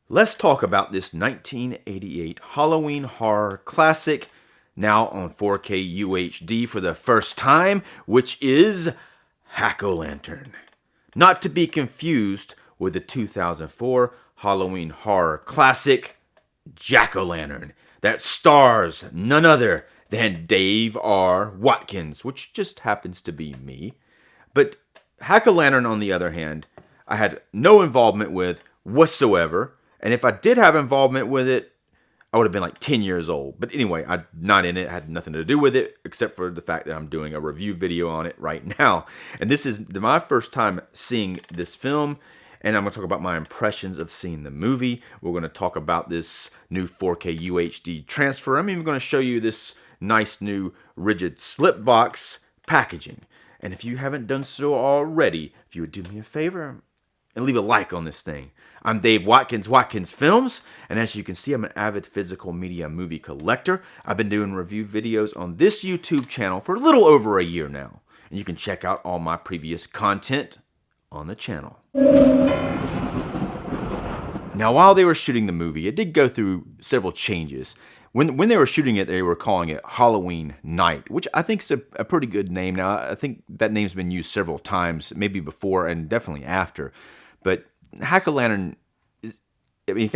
Let's talk about this 1988 Halloween horror classic, now on 4K UHD for the first time, which is Hack-O-Lantern. Not to be confused with the 2004 Halloween horror classic, Jack-O-Lantern, that stars none other than Dave Watkins, which just happens to be me. But Hack-O-Lantern, on the other hand, I had no involvement with whatsoever. And if I did have involvement with it, I would have been like 10 years old. But anyway, I'm not in it. I had nothing to do with it, except for the fact that I'm doing a review video on it right now. And this is my first time seeing this film. And I'm going to talk about my impressions of seeing the movie. We're going to talk about this new 4K UHD transfer. I'm even going to show you this nice new rigid slip box packaging. And if you haven't done so already, if you would do me a favor and leave a like on this thing. I'm Dave Watkins, Watkins Films, and as you can see, I'm an avid physical media movie collector. I've been doing review videos on this YouTube channel for a little over a year now, and you can check out all my previous content on the channel. Now, while they were shooting the movie, it did go through several changes. When they were shooting it, they were calling it Halloween Night, which I think is a pretty good name. Now, I think that name's been used several times, maybe before and definitely after. But Hack-O-Lantern, I mean,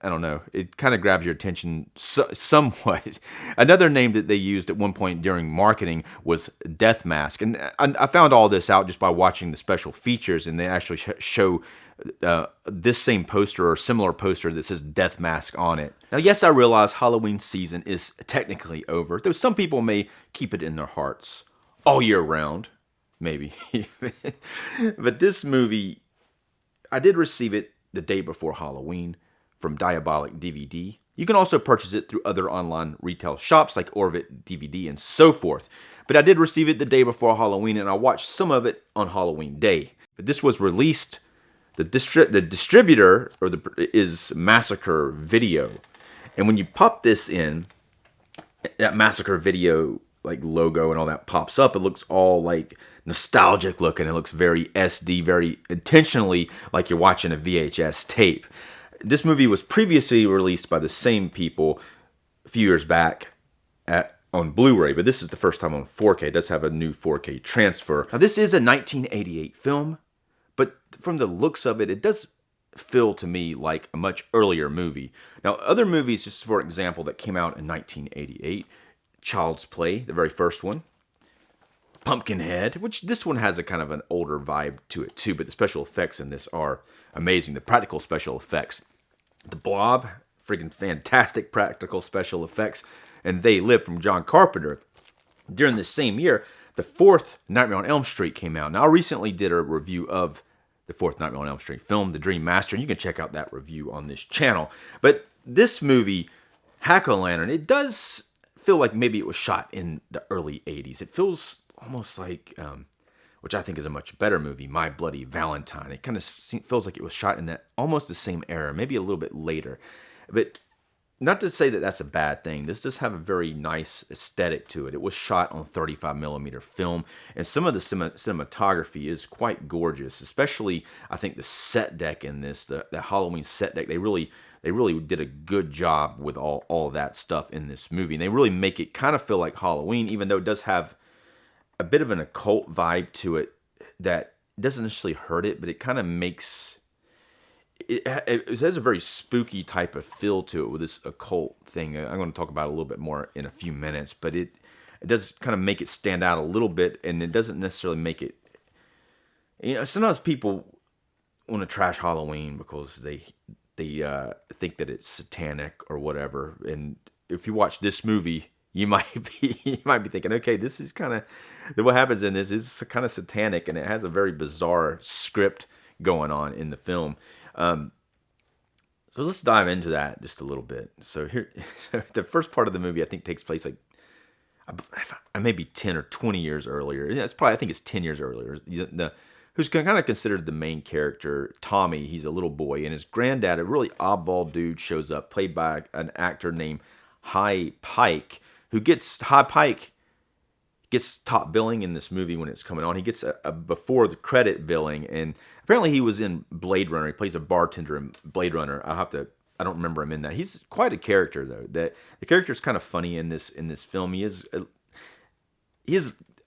I don't know, it kind of grabs your attention somewhat. Another name that they used at one point during marketing was Death Mask. And I found all this out just by watching the special features, and they actually show this same poster or similar poster that says Death Mask on it. Now, yes, I realize Halloween season is technically over, though some people may keep it in their hearts all year round, maybe. But this movie, I did receive it the day before Halloween from Diabolic DVD. You can also purchase it through other online retail shops like Orvit DVD and so forth. But I did receive it the day before Halloween, and I watched some of it on Halloween Day. But this was released, the distributor is Massacre Video. And when you pop this in, that Massacre Video like logo and all that pops up, it looks all like nostalgic looking. It looks very SD, very intentionally like you're watching a VHS tape. This movie was previously released by the same people a few years back on Blu-ray, but this is the first time on 4K. It does have a new 4K transfer. Now, this is a 1988 film, but from the looks of it, it does feel to me like a much earlier movie. Now, other movies, just for example, that came out in 1988, Child's Play, the very first one, Pumpkinhead, which this one has a kind of an older vibe to it too, but the special effects in this are amazing. The practical special effects. The Blob, freaking fantastic practical special effects. And They Live from John Carpenter. During this same year, the fourth Nightmare on Elm Street came out. Now, I recently did a review of the fourth Nightmare on Elm Street film, The Dream Master, and you can check out that review on this channel. But this movie, Hack-O-Lantern, it does feel like maybe it was shot in the early 80s. It feels almost like, which I think is a much better movie, My Bloody Valentine. It kind of feels like it was shot in that almost the same era, maybe a little bit later. But not to say that that's a bad thing. This does have a very nice aesthetic to it. It was shot on 35 millimeter film, and some of the cinematography is quite gorgeous. Especially, I think the set deck in this, the Halloween set deck, they really did a good job with all of that stuff in this movie. And they really make it kind of feel like Halloween, even though it does have a bit of an occult vibe to it that doesn't necessarily hurt it, but it kind of makes it has a very spooky type of feel to it with this occult thing. I'm going to talk about it a little bit more in a few minutes, but it does kind of make it stand out a little bit, and it doesn't necessarily make it, sometimes people want to trash Halloween because they think that it's satanic or whatever. And if you watch this movie, you might be thinking, okay, this is kind of what happens in this is kind of satanic, and it has a very bizarre script going on in the film. So let's dive into that just a little bit. So here, the first part of the movie I think takes place like maybe 10 or 20 years earlier. It's probably, I think it's 10 years earlier. Who's kind of considered the main character, Tommy. He's a little boy, and his granddad, a really oddball dude, shows up, played by an actor named High Pike, High Pike gets top billing in this movie when it's coming on. He gets a before the credit billing, and Apparently, he was in Blade Runner. He plays a bartender in Blade Runner. I don't remember him in that. He's quite a character though. That the character is kind of funny in this film. He is a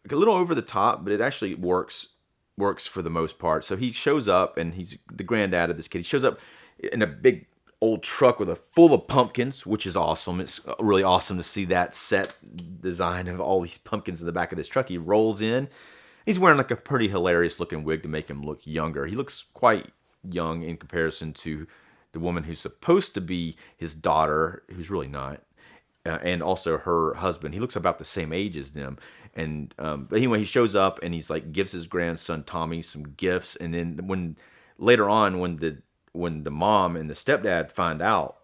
little over the top, but it actually works for the most part. So he shows up, and he's the granddad of this kid. He shows up in a big old truck with full of pumpkins, which is awesome. It's really awesome to see that set design of all these pumpkins in the back of this truck. He rolls in. He's wearing like a pretty hilarious looking wig to make him look younger. He looks quite young in comparison to the woman who's supposed to be his daughter, who's really not, and also her husband. He looks about the same age as them. And but anyway, he shows up and he's like gives his grandson Tommy some gifts. And then later on when the mom and the stepdad find out,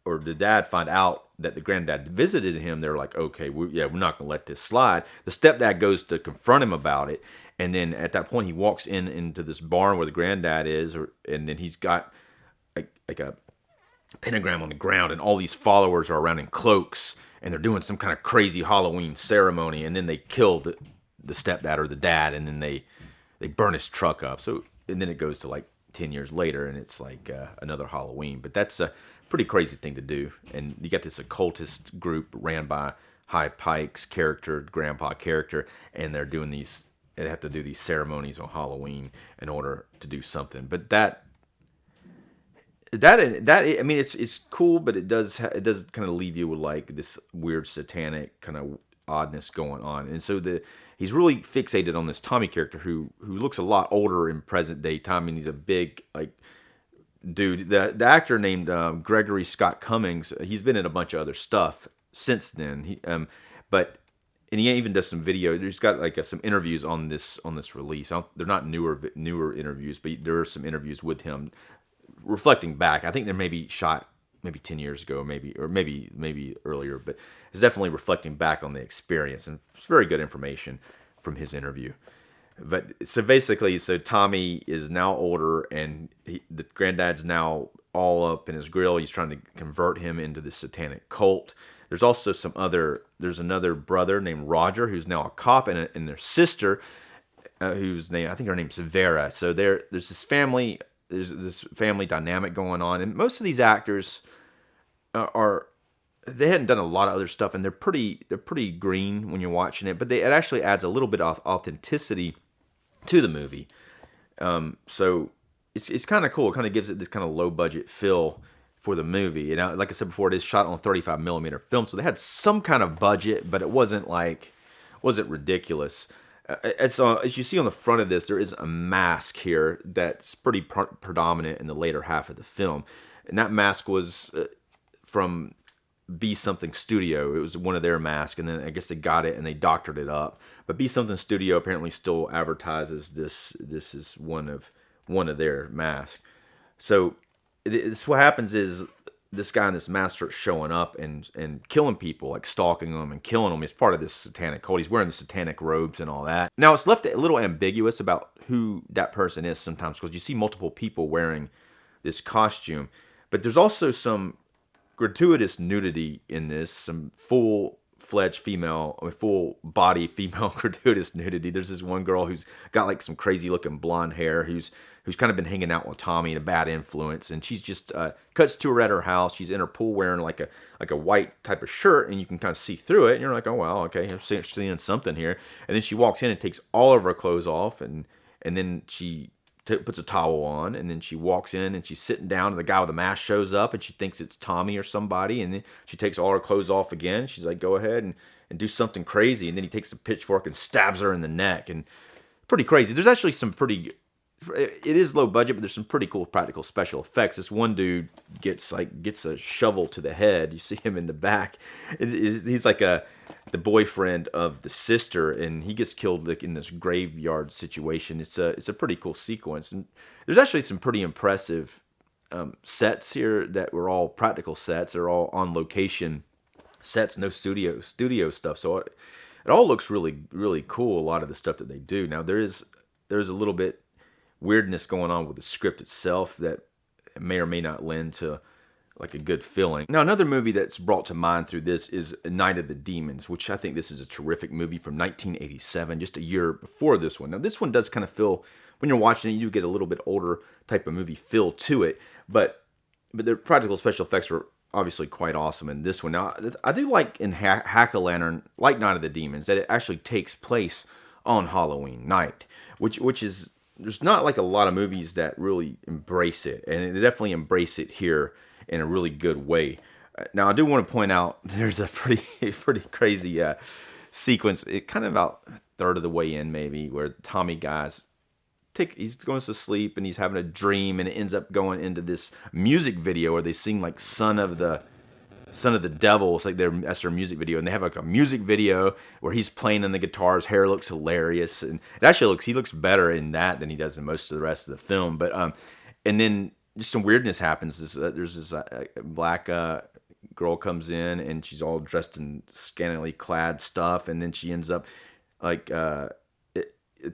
or the dad find out that the granddad visited him, they're like, okay, we're not gonna let this slide. The stepdad goes to confront him about it, and then at that point he walks into this barn where the granddad is, and then he's got like a pentagram on the ground, and all these followers are around in cloaks, and they're doing some kind of crazy Halloween ceremony, and then they kill the stepdad or the dad, and then they burn his truck up. So, and then it goes to like 10 years later, and it's like another Halloween. But that's a pretty crazy thing to do. And you got this occultist group ran by High Pike's grandpa character, and they have to do these ceremonies on Halloween in order to do something. But that I mean, it's cool, but it does kind of leave you with like this weird satanic kind of oddness going on. And so he's really fixated on this Tommy character who looks a lot older in present day time, and he's a big like dude. The actor named Gregory Scott Cummings, he's been in a bunch of other stuff since then. And he even does some video. There's got like some interviews on this release. They're not newer interviews, but there are some interviews with him reflecting back. I think they may be shot maybe 10 years ago, maybe earlier, but it's definitely reflecting back on the experience, and it's very good information from his interview. But so basically, Tommy is now older, and the granddad's now all up in his grill. He's trying to convert him into the satanic cult. There's also there's another brother named Roger who's now a cop, and their sister, I think her name's Vera. So there's this family. There's this family dynamic going on, and most of these actors they hadn't done a lot of other stuff, and they're pretty green when you're watching it, but it actually adds a little bit of authenticity to the movie. So it's kind of cool. It kind of gives it this kind of low budget feel for the movie. And like I said before, it is shot on 35 millimeter film, so they had some kind of budget, but it wasn't ridiculous. As you see on the front of this, there is a mask here that's pretty predominant in the later half of the film. And that mask was from Be Something Studio. It was one of their masks, and then I guess they got it and they doctored it up. But Be Something Studio apparently still advertises this is one of their masks. So what happens is this guy in this mask starts showing up and killing people, like stalking them and killing them. He's part of this satanic cult. He's wearing the satanic robes and all that. Now, it's left a little ambiguous about who that person is sometimes, because you see multiple people wearing this costume. But there's also some gratuitous nudity in this, some full-body female gratuitous nudity. There's this one girl who's got like some crazy-looking blonde hair who's kind of been hanging out with Tommy and a bad influence, and she's just cuts to her at her house. She's in her pool wearing like a white type of shirt, and you can kind of see through it, and you're like, oh wow, okay, I'm seeing something here. And then she walks in and takes all of her clothes off, and then she puts a towel on, and then she walks in and she's sitting down, and the guy with the mask shows up, and she thinks it's Tommy or somebody, and then she takes all her clothes off again. She's like, go ahead and do something crazy, and then he takes a pitchfork and stabs her in the neck, and pretty crazy. There's actually it is low budget, but there's some pretty cool practical special effects. This one dude gets a shovel to the head. You see him in the back. He's like the boyfriend of the sister, and he gets killed like in this graveyard situation. It's a pretty cool sequence, and there's actually some pretty impressive sets here that were all practical sets. They're all on location sets, no studio stuff. So it all looks really, really cool. A lot of the stuff that they do. Now there's a little bit weirdness going on with the script itself that may or may not lend to like a good feeling. Now, another movie that's brought to mind through this is Night of the Demons, which I think this is a terrific movie from 1987, just a year before this one. Now, this one does kind of feel when you're watching it, you get a little bit older type of movie feel to it. But the practical special effects were obviously quite awesome in this one. Now, I do like in Hack-A-Lantern, like Night of the Demons, that it actually takes place on Halloween night, which is, there's not like a lot of movies that really embrace it, and they definitely embrace it here in a really good way. Now, I do want to point out there's a pretty crazy sequence. It kind of about a third of the way in, maybe, where Tommy guys he's going to sleep and he's having a dream, and it ends up going into this music video where they sing like "Son of the Devil." It's like that's their music video, and they have like a music video where he's playing on the guitar. His hair looks hilarious, and it actually he looks better in that than he does in most of the rest of the film. But and then just some weirdness happens. There's this black girl comes in, and she's all dressed in scantily clad stuff, and then she ends up like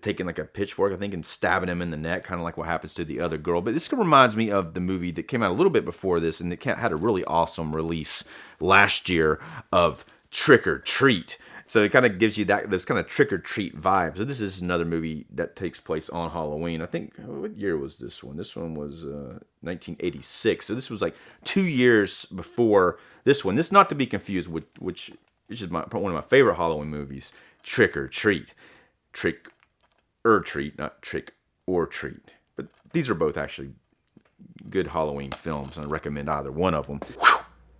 taking like a pitchfork, I think, and stabbing him in the neck, kind of like what happens to the other girl. But this reminds me of the movie that came out a little bit before this, and it had a really awesome release last year of Trick or Treat. So it kind of gives you those kind of Trick or Treat vibes. So this is another movie that takes place on Halloween. I think, what year was this one? This one was 1986. So this was like 2 years before this one. This, not to be confused with which is one of my favorite Halloween movies, Trick or Treat. Trick or Treat, not Trick or Treat. But these are both actually good Halloween films, and I recommend either one of them.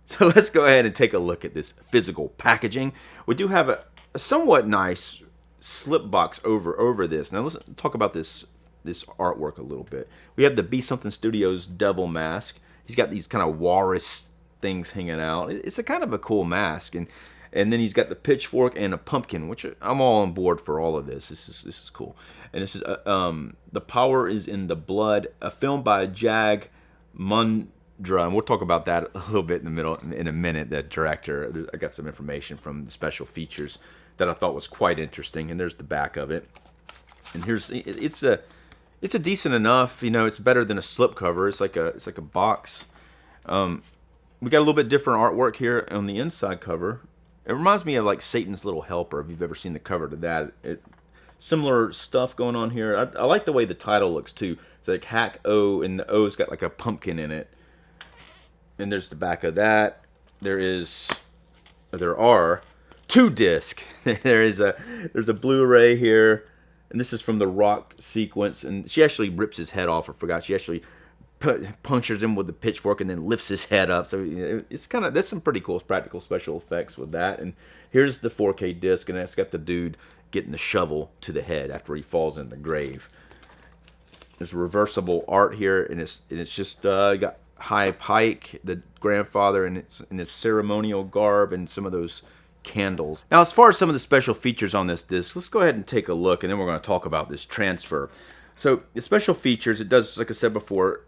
So let's go ahead and take a look at this physical packaging. We do have a somewhat nice slip box over this. Now let's talk about this artwork a little bit. We have the Be Something Studios devil mask. He's got these kind of walrus things hanging out. It's a kind of a cool mask, and then he's got the pitchfork and a pumpkin, which I'm all on board for all of this. This is cool. And this is The Power is in the Blood, a film by Jag Mundra, and we'll talk about that a little bit in a minute. That director, I got some information from the special features that I thought was quite interesting, and there's the back of it. And it's a decent enough, it's better than a slipcover. It's like a box. We got a little bit different artwork here on the inside cover. It reminds me of like Satan's Little Helper, if you've ever seen the cover to that. Similar stuff going on here. I like the way the title looks too. It's like Hack O, and the O's got like a pumpkin in it. And there's the back of that. There are 2 discs. There's a Blu-ray here, and this is from the Rock sequence. And she actually rips his head off. I forgot. She actually punctures him with the pitchfork and then lifts his head up. So it's there's some pretty cool practical special effects with that. And here's the 4K disc, and it's got the dude getting the shovel to the head after he falls in the grave. There's reversible art here, and it's just got High Pike, the grandfather, in his ceremonial garb, and some of those candles. Now, as far as some of the special features on this disc, let's go ahead and take a look, and then we're going to talk about this transfer. So the special features, it does, like I said before,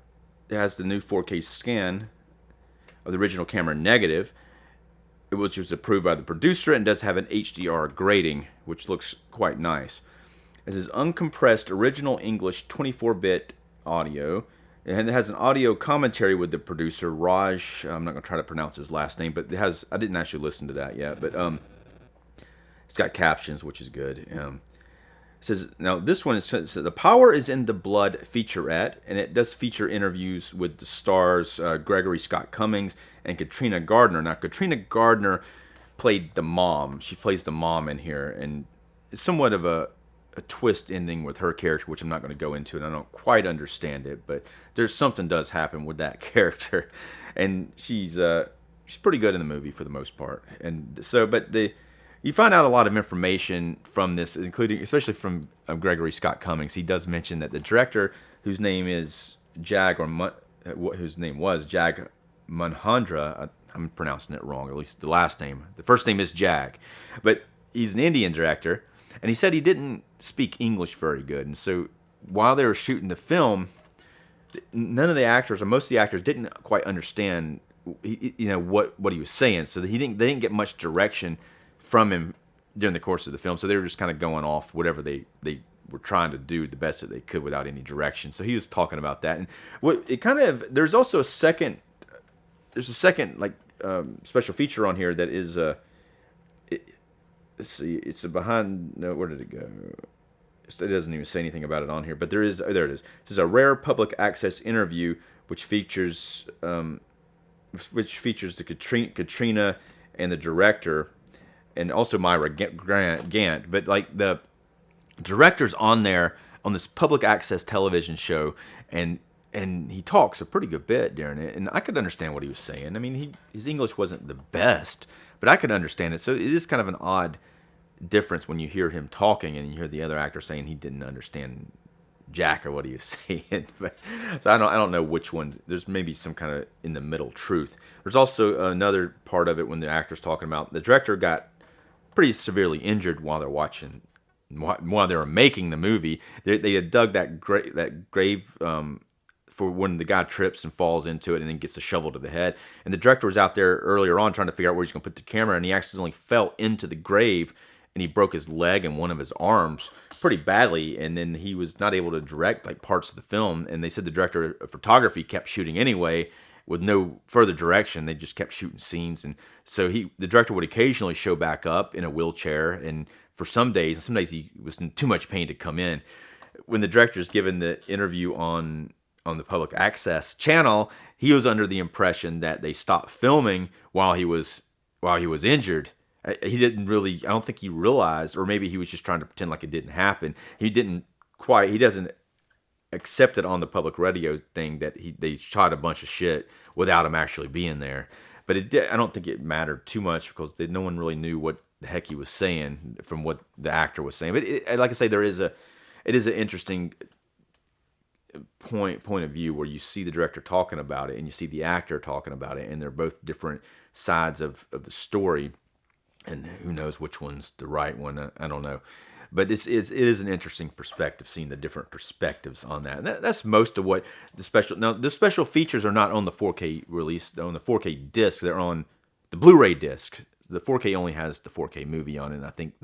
it has the new 4K scan of the original camera negative, which was approved by the producer, and does have an HDR grading, which looks quite nice. This is uncompressed original English 24-bit audio, and it has an audio commentary with the producer, Raj. I'm not going to try to pronounce his last name, but I didn't actually listen to that yet, but it's got captions, which is good. It says, now this one says The Power is in the Blood featurette, and it does feature interviews with the stars Gregory Scott Cummings and Katrina Gardner. Now, Katrina Gardner played the mom. She plays the mom in here, and it's somewhat of a twist ending with her character, which I'm not going to go into, and I don't quite understand it, but there's something does happen with that character, and she's pretty good in the movie for the most part. And so, but you find out a lot of information from this, including, especially from Gregory Scott Cummings. He does mention that the director, whose name is Jag, whose name was Jag Manhandra, I'm pronouncing it wrong, at least the last name. The first name is Jag, but he's an Indian director, and he said he didn't speak English very good. And so while they were shooting the film, none of the actors, or most of the actors, didn't quite understand, what he was saying. So they didn't get much direction from him during the course of the film. So they were just kind of going off whatever they were trying to do the best that they could without any direction. So he was talking about that. And there's also a second like special feature on here that is let's see, it's a behind, no, where did it go? it doesn't even say anything about it on here, but there is. Oh, there it is. This is a rare public access interview which features the Katrina and the director, and also Myra Gant. But like the director's on there on this public access television show, and he talks a pretty good bit during it, and I could understand what he was saying. I mean, his English wasn't the best, but I could understand it. So it is kind of an odd difference when you hear him talking and you hear the other actor saying he didn't understand jack or what he was saying. But, so I don't know which one. There's maybe some kind of in the middle truth. There's also another part of it when the actor's talking about the director got pretty severely injured while they were making the movie. They had dug that grave for when the guy trips and falls into it and then gets a shovel to the head. And the director was out there earlier on trying to figure out where he's going to put the camera, and he accidentally fell into the grave, and he broke his leg and one of his arms pretty badly, and then he was not able to direct like parts of the film. And they said the director of photography kept shooting anyway with no further direction. They just kept shooting scenes, and so the director would occasionally show back up in a wheelchair, and for some days he was in too much pain to come in. When the director's given the interview on the public access channel, he was under the impression that they stopped filming while he was injured. He didn't really, I don't think he realized, or maybe he was just trying to pretend like it didn't happen. He doesn't accept it on the public radio thing that they shot a bunch of shit without him actually being there. But I don't think it mattered too much because no one really knew what the heck he was saying from what the actor was saying. But like I say, it is an interesting point of view where you see the director talking about it and you see the actor talking about it, and they're both different sides of the story, and who knows which one's the right one. I don't know, but it is an interesting perspective, seeing the different perspectives on that. And that's most of what the special features are not on the 4K release, on the 4K disc. They're on the Blu-ray disc. The 4K only has the 4K movie on it, and I think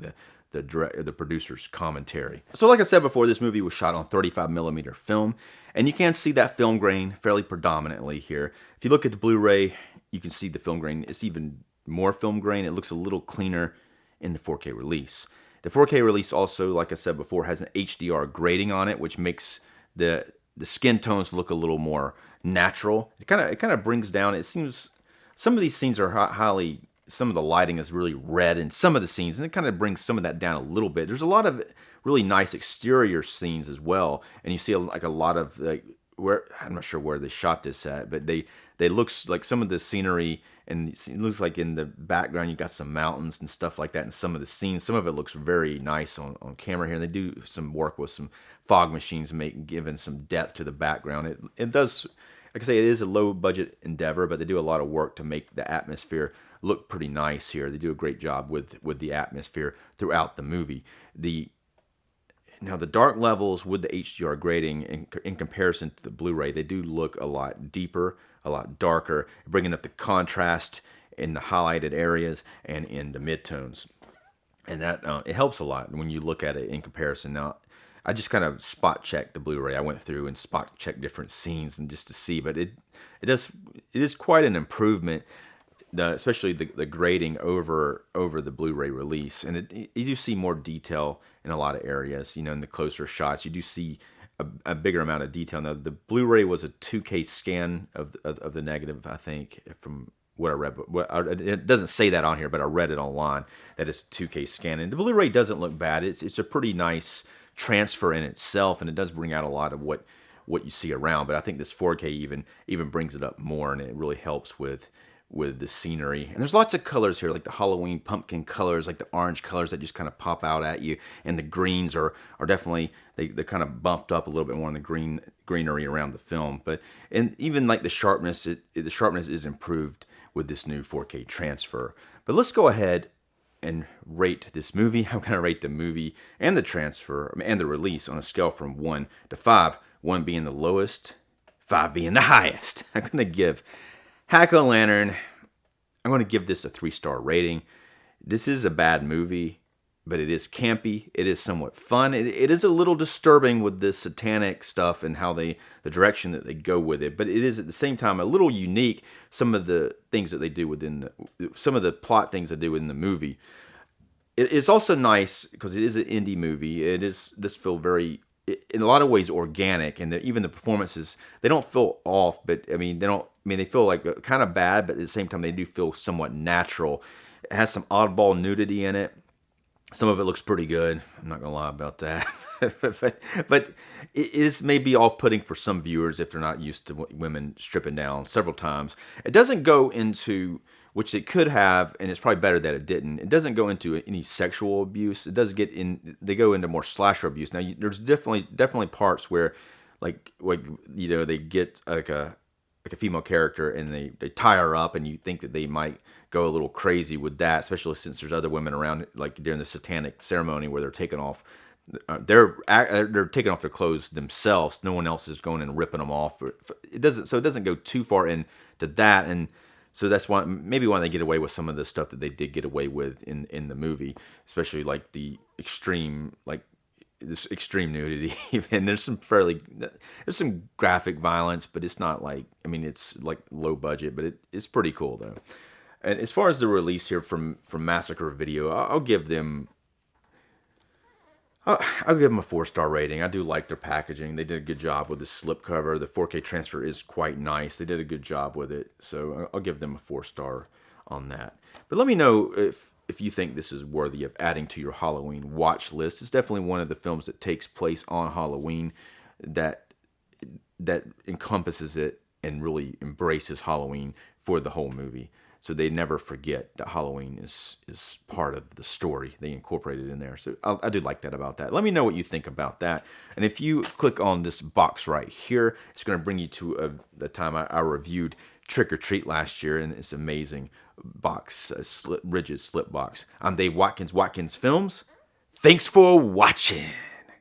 the producer's commentary. So like I said before, this movie was shot on 35mm film, and you can see that film grain fairly predominantly here. If you look at the Blu-ray, you can see the film grain. It's even more film grain. It looks a little cleaner in the 4K release. The 4K release also, like I said before, has an HDR grading on it, which makes the skin tones look a little more natural. It kind of brings down, it seems, some of these scenes are highly, some of the lighting is really red in some of the scenes, and it kind of brings some of that down a little bit. There's a lot of really nice exterior scenes as well, and you see a lot of where, I'm not sure where they shot this at, but they looks like some of the scenery, and it looks like in the background you got some mountains and stuff like that in some of the scenes. Some of it looks very nice on camera here, and they do some work with some fog machines, giving some depth to the background. It does, like I say, it is a low budget endeavor, but they do a lot of work to make the atmosphere look pretty nice here. They do a great job with the atmosphere throughout the movie. Now the dark levels with the HDR grading in comparison to the Blu-ray, they do look a lot deeper, a lot darker, bringing up the contrast in the highlighted areas and in the midtones. And that it helps a lot when you look at it in comparison. Now, I just kind of spot checked the Blu-ray. I went through and spot checked different scenes and just to see, but it is quite an improvement. Especially the grading over the Blu-ray release, and you do see more detail in a lot of areas. In the closer shots, you do see a bigger amount of detail. Now, the Blu-ray was a 2K scan of the negative, I think, from what I read. But it doesn't say that on here, but I read it online that it's a 2K scan, and the Blu-ray doesn't look bad. It's a pretty nice transfer in itself, and it does bring out a lot of what you see around. But I think this 4K even brings it up more, and it really helps with the scenery. And there's lots of colors here, like the Halloween pumpkin colors, like the orange colors that just kind of pop out at you, and the greens are definitely, they're kind of bumped up a little bit more in the greenery around the film. And even like the sharpness is improved with this new 4K transfer. But let's go ahead and rate this movie. I'm going to rate the movie and the transfer and the release on a scale from 1 to 5, 1 being the lowest, 5 being the highest. I'm going to give Hack-O-Lantern, I'm going to give this a 3-star rating. This is a bad movie, but it is campy. It is somewhat fun. It is a little disturbing with this satanic stuff and how the direction that they go with it, but it is at the same time a little unique. Some of the things that they do some of the plot things they do in the movie. It's also nice because it is an indie movie. It is just feel very, in a lot of ways, organic, and even the performances, they don't feel off, but I mean they don't. I mean they feel like kind of bad, but at the same time they do feel somewhat natural. It has some oddball nudity in it. Some of it looks pretty good. I'm not gonna lie about that, but it is maybe off-putting for some viewers if they're not used to women stripping down several times. It doesn't go into, which it could have, and it's probably better that it didn't. It doesn't go into any sexual abuse. It does get in. They go into more slasher abuse. Now, there's definitely parts where, like they get like a female character and they tie her up, and you think that they might go a little crazy with that, especially since there's other women around, like during the Satanic ceremony where they're taking off. They're taking off their clothes themselves. No one else is going and ripping them off. It doesn't go too far into that, and so that's why maybe why they get away with some of the stuff that they did get away with in the movie, especially like the extreme this extreme nudity. And there's some graphic violence, but it's not like, I mean, it's like low budget, but it's pretty cool though. And as far as the release here from Massacre Video, I'll give them a 4-star rating. I do like their packaging. They did a good job with the slipcover. The 4K transfer is quite nice. They did a good job with it. So I'll give them a 4-star on that. But let me know if you think this is worthy of adding to your Halloween watch list. It's definitely one of the films that takes place on Halloween that encompasses it and really embraces Halloween for the whole movie. So they never forget that Halloween is part of the story. They incorporate it in there. So I do like that about that. Let me know what you think about that. And if you click on this box right here, it's going to bring you to the time I reviewed Trick or Treat last year, and it's amazing box, rigid slip box. I'm Dave Watkins, Watkins Films. Thanks for watching.